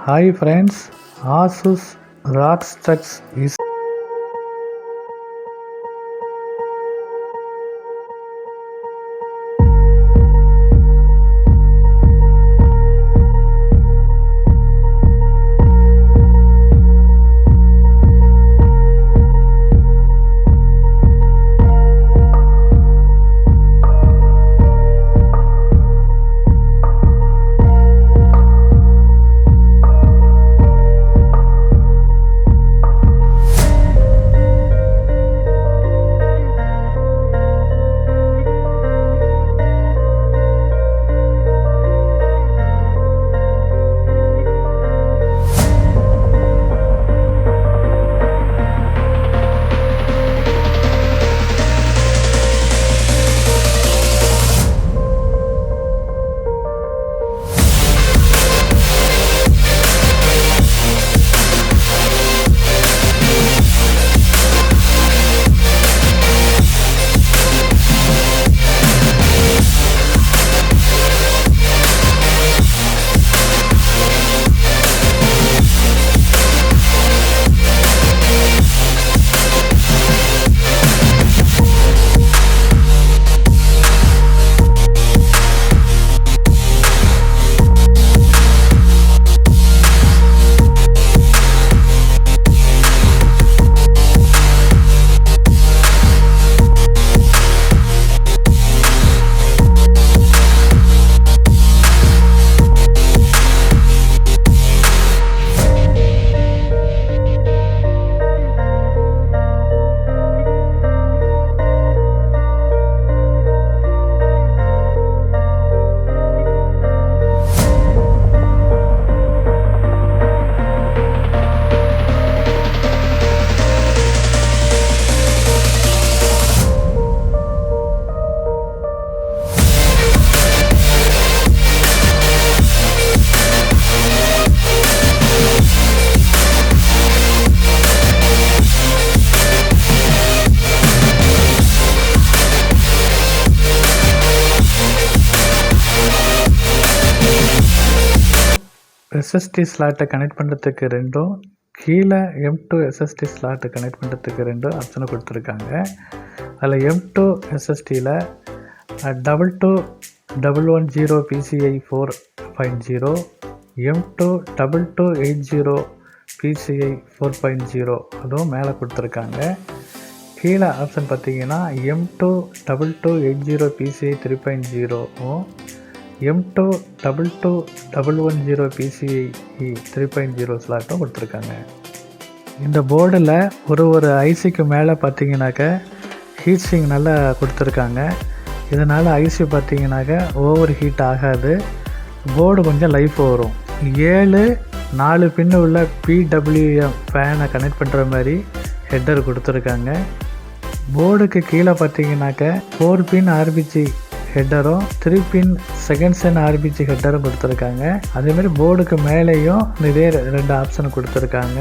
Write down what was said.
Hi friends, Asus ROG STRIX is SSD ஸ்லாட்டை connect பண்ணுறதுக்கு ரெண்டும் கீழே M2 SSD ஸ்லாட்டை கனெக்ட் பண்ணுறதுக்கு ரெண்டும் ஆப்ஷனை கொடுத்துருக்காங்க. அதில் M2 SSDயில் 22110 PCI 4.0 M2 2280 PCI 4.0 அதுவும் மேலே கொடுத்துருக்காங்க. கீழே ஆப்ஷன் பார்த்தீங்கன்னா M2 2280 PCI 3.0 M2 22110 PCI 3.0 ஸ்லாட்டும் கொடுத்துருக்காங்க. இந்த போர்டில் ஒரு ஐசிக்கு மேலே பார்த்தீங்கன்னாக்க ஹீட் சிங் நல்லா கொடுத்துருக்காங்க. இதனால் ஐசி பார்த்தீங்கன்னாக்க ஓவர் ஹீட் ஆகாது, போர்டு கொஞ்சம் லைஃப் வரும். 4 பின்னு உள்ள PWM ஃபேனை கனெக்ட் பண்ணுற மாதிரி ஹெட்டர் கொடுத்துருக்காங்க. போர்டுக்கு கீழே பார்த்தீங்கன்னாக்க 4 பின் RBG ஹெட்டரும் 3 பின் செகண்ட் சென் RBG ஹெட்டரும் கொடுத்துருக்காங்க. அதேமாதிரி போர்டுக்கு மேலேயும் இதே 2 ஆப்ஷன் கொடுத்துருக்காங்க.